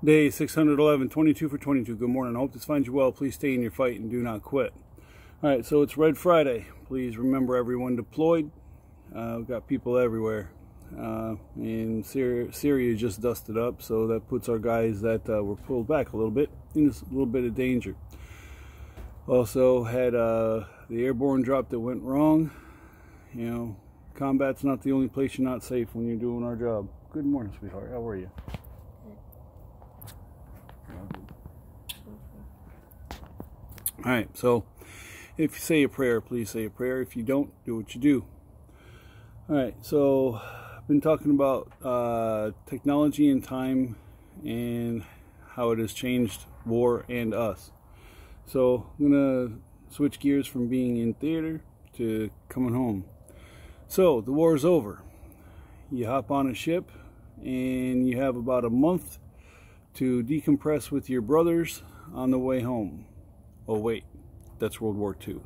Day 611, 22 for 22. Good morning. I hope this finds you well. Please stay in your fight and do not quit. All right, so it's Red Friday. Please remember everyone deployed. We've got people everywhere. And Syria just dusted up, so that puts our guys that were pulled back a little bit in a little bit of danger. Also had the airborne drop that went wrong. You know, combat's not the only place you're not safe when you're doing our job. Good morning, sweetheart. How are you? All right, so if you say a prayer, please say a prayer. If you don't, do what you do. All right, so I've been talking about technology and time and how it has changed war and us. So I'm gonna switch gears from being in theater to coming home. So the war is over. You hop on a ship and you have about a month to decompress with your brothers on the way home. Oh wait, that's World War II.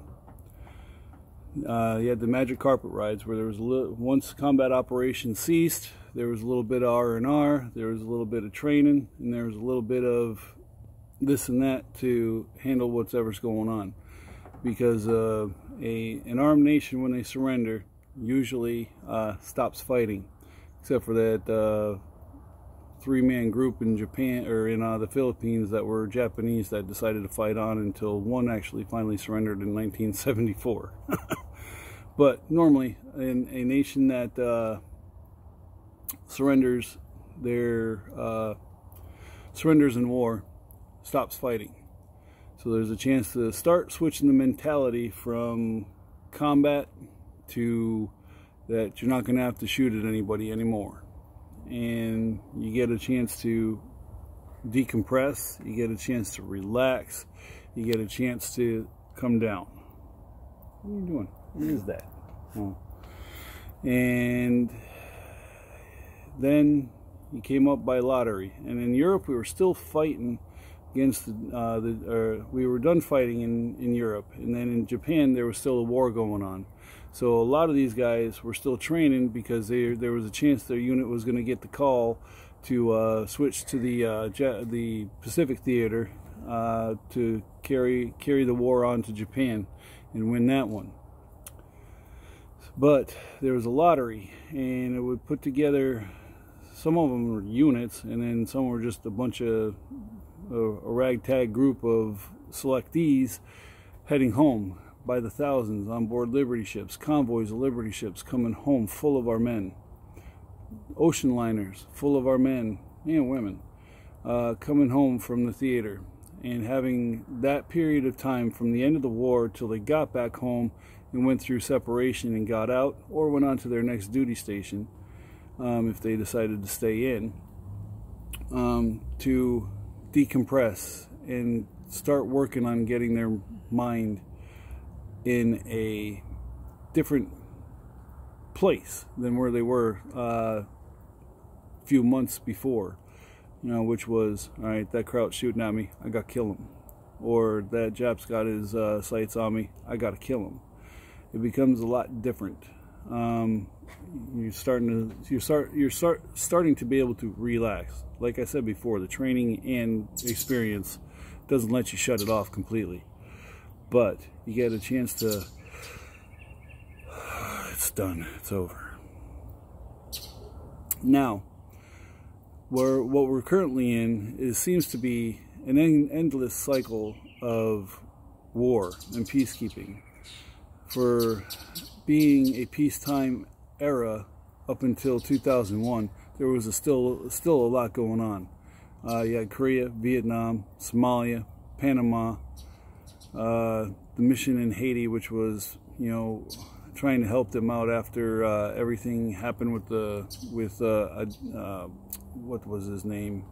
You had the magic carpet rides where there was once combat operations ceased, there was a little bit of R&R, there was a little bit of training, and there was a little bit of this and that to handle whatever's going on. Because an armed nation, when they surrender, usually stops fighting, except for that three-man group in Japan or in the Philippines that were Japanese that decided to fight on until one actually finally surrendered in 1974. But normally, in a nation that surrenders in war, stops fighting. So there's a chance to start switching the mentality from combat to that you're not going to have to shoot at anybody anymore. And you get a chance to decompress, you get a chance to relax, you get a chance to come down. What are you doing? What is that? Oh. And then you came up by lottery. And in Europe we were still fighting against we were done fighting in Europe, and then in Japan there was still a war going on. So a lot of these guys were still training because there was a chance their unit was going to get the call to switch to the Pacific Theater to carry the war on to Japan and win that one. But there was a lottery, and it would put together, some of them were units, and then some were just a bunch of a ragtag group of selectees heading home by the thousands on board Liberty ships, convoys of Liberty ships coming home full of our men, ocean liners full of our men and women coming home from the theater, and having that period of time from the end of the war till they got back home and went through separation and got out or went on to their next duty station if they decided to stay in, to decompress and start working on getting their mind in a different place than where they were a few months before, you know, which was, all right, that crowd shooting at me, I got to kill him, or that Jap's got his sights on me, I got to kill him. It becomes a lot different. You're starting to be able to relax. Like I said before, the training and experience doesn't let you shut it off completely, but you get a chance to, it's done, it's over. Now, what we're currently in seems to be an endless cycle of war and peacekeeping. For being a peacetime era up until 2001, there was still a lot going on. You had Korea, Vietnam, Somalia, Panama, the mission in Haiti, which was, you know, trying to help them out after everything happened with what was his name?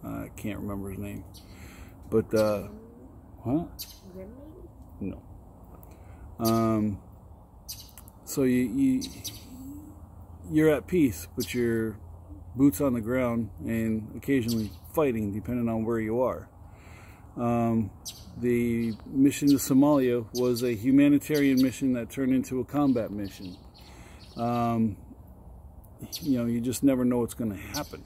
I can't remember his name. But huh? No. So you're at peace, but you're boots on the ground and occasionally fighting, depending on where you are. The mission to Somalia was a humanitarian mission that turned into a combat mission. You know, you just never know what's going to happen.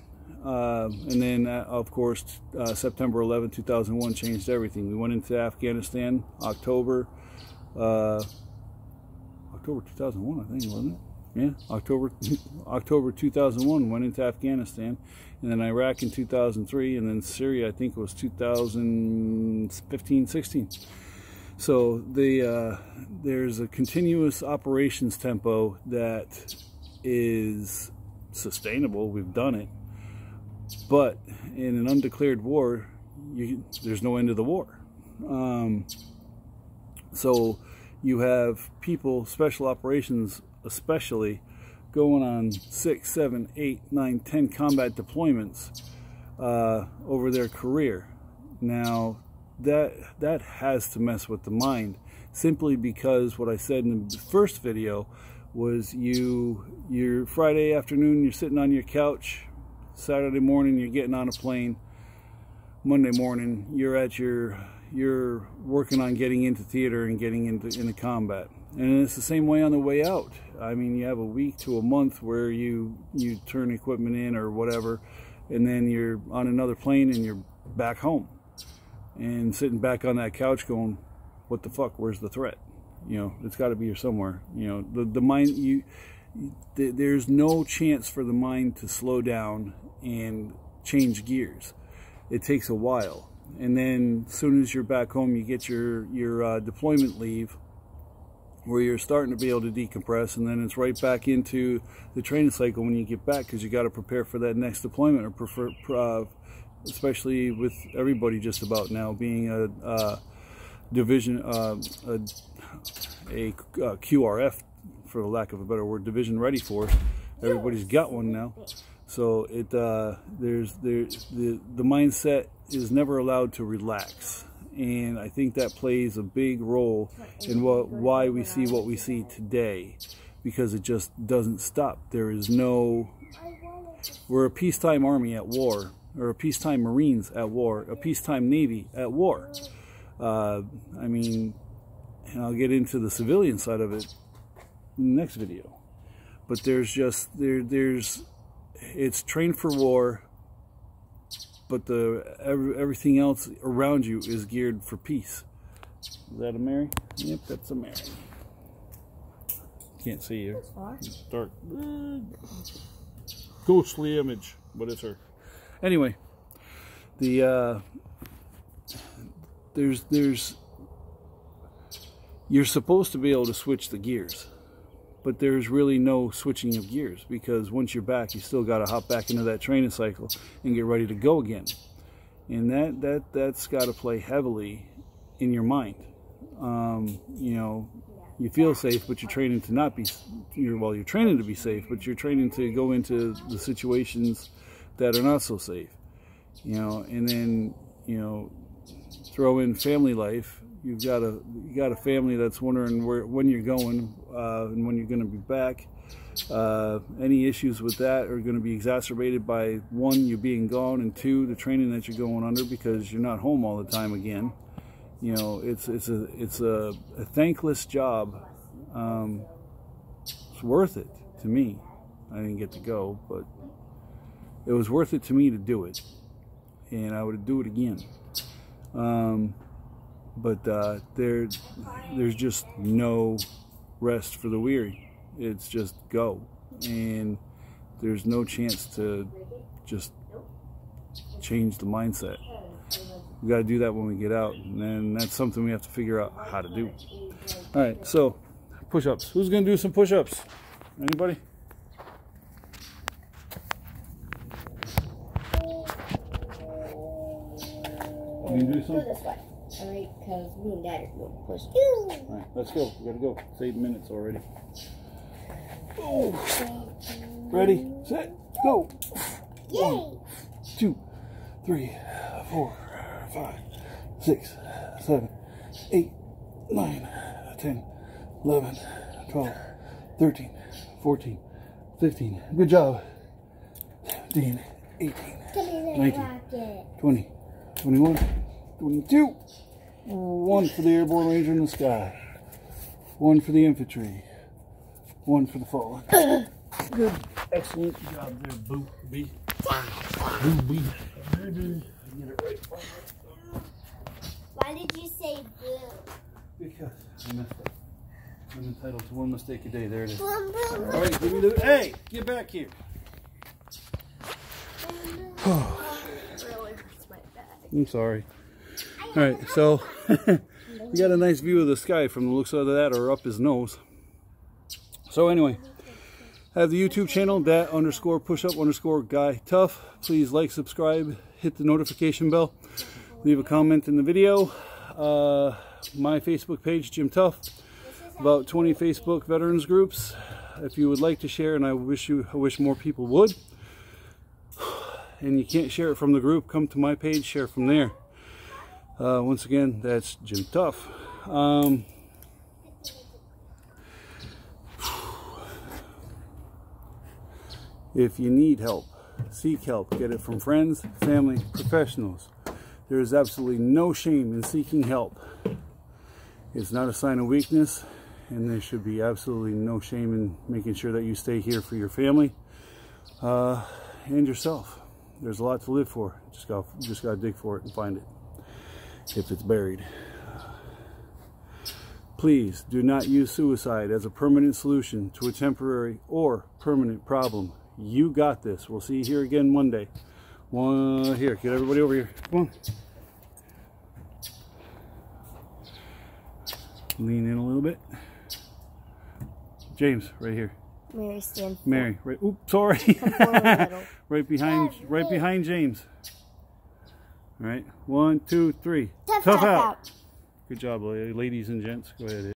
And then, of course, September 11, 2001 changed everything. We went into Afghanistan October 2001, I think, wasn't it? Yeah, October 2001, went into Afghanistan, and then Iraq in 2003, and then Syria, I think it was 2015, 16. So there's a continuous operations tempo that is sustainable. We've done it. But in an undeclared war, there's no end to the war. So you have people, special operations especially, going on 6, 7, 8, 9, 10 combat deployments over their career. Now, that has to mess with the mind, simply because what I said in the first video was your Friday afternoon, you're sitting on your couch, Saturday morning you're getting on a plane, Monday morning you're working on getting into theater and getting into combat. And it's the same way on the way out. I mean, you have a week to a month where you turn equipment in or whatever, and then you're on another plane and you're back home and sitting back on that couch going, what the fuck, where's the threat? You know, it's got to be here somewhere. You know, the mind, there's no chance for the mind to slow down and change gears. It takes a while. And then as soon as you're back home, you get your deployment leave, where you're starting to be able to decompress, and then it's right back into the training cycle when you get back, because you got to prepare for that next deployment, or especially with everybody just about now being a division, a QRF, for the lack of a better word, division ready force. Everybody's got one now, so the mindset is never allowed to relax. And I think that plays a big role in why we see what we see today, because it just doesn't stop. There is no, we're a peacetime army at war, or a peacetime Marines at war, a peacetime Navy at war. I mean, and I'll get into the civilian side of it in the next video. But there's just, it's trained for war, but everything else around you is geared for peace. Is that a Mary? Yep, that's a Mary. Can't see you. It's dark. Ghostly image, but it's her. Anyway, you're supposed to be able to switch the gears, but there's really no switching of gears, because once you're back, you still got to hop back into that training cycle and get ready to go again. And that's got to play heavily in your mind. You know, you feel safe, but you're training to not be. You're training to be safe, but you're training to go into the situations that are not so safe. You know, and then throw in family life. You got a family that's wondering when you're going and when you're going to be back. Any issues with that are going to be exacerbated by, one, you being gone, and two, the training that you're going under, because you're not home all the time again. You know, it's a thankless job. It's worth it to me. I didn't get to go, but it was worth it to me to do it, and I would do it again. But there's just no rest for the weary. It's just go, and there's no chance to just change the mindset. We got to do that when we get out, and then that's something we have to figure out how to do. All right, so push-ups. Who's gonna do some push-ups? Anybody? You can do some? Go this way. Alright, because me and Dad are going to push. Alright, let's go. We gotta go. It's 8 minutes already. Oh. Ready, set, go. Yay! 1, 2, 3, 4, 5, 6, 7, 8, 9, 10, 11, 12, 13, 14, 15. Good job. 17, 18, 19, 20, 21, 22. 1 for the airborne ranger in the sky. 1 for the infantry. 1 for the fallen. Good. Excellent job there, Boo. Why did you say boo? Because I messed up. I'm entitled to one mistake a day. There it is. Boom, boom, boom. All right, give me the. Hey, get back here. Really hurts my back. I'm sorry. All right, so we got a nice view of the sky from the looks of that, or up his nose. So anyway, I have the YouTube channel, that_pushup_guy tough. Please like, subscribe, hit the notification bell, leave a comment in the video. My Facebook page, Jim Tough. About 20 Facebook veterans groups. If you would like to share, and I wish more people would, and you can't share it from the group, come to my page, share from there. Once again, that's Jim Tough. If you need help, seek help. Get it from friends, family, professionals. There is absolutely no shame in seeking help. It's not a sign of weakness, and there should be absolutely no shame in making sure that you stay here for your family and yourself. There's a lot to live for. Just gotta dig for it and find it if it's buried. Please do not use suicide as a permanent solution to a temporary or permanent problem. You got this. We'll see you here again Monday. Here, get everybody over here. Come on. Lean in a little bit. James, right here. Mary, stand. Mary, right. Oops, sorry. Come forward a little. right behind James. All right. 1, 2, 3. Tough out. Good job, ladies and gents. Go ahead.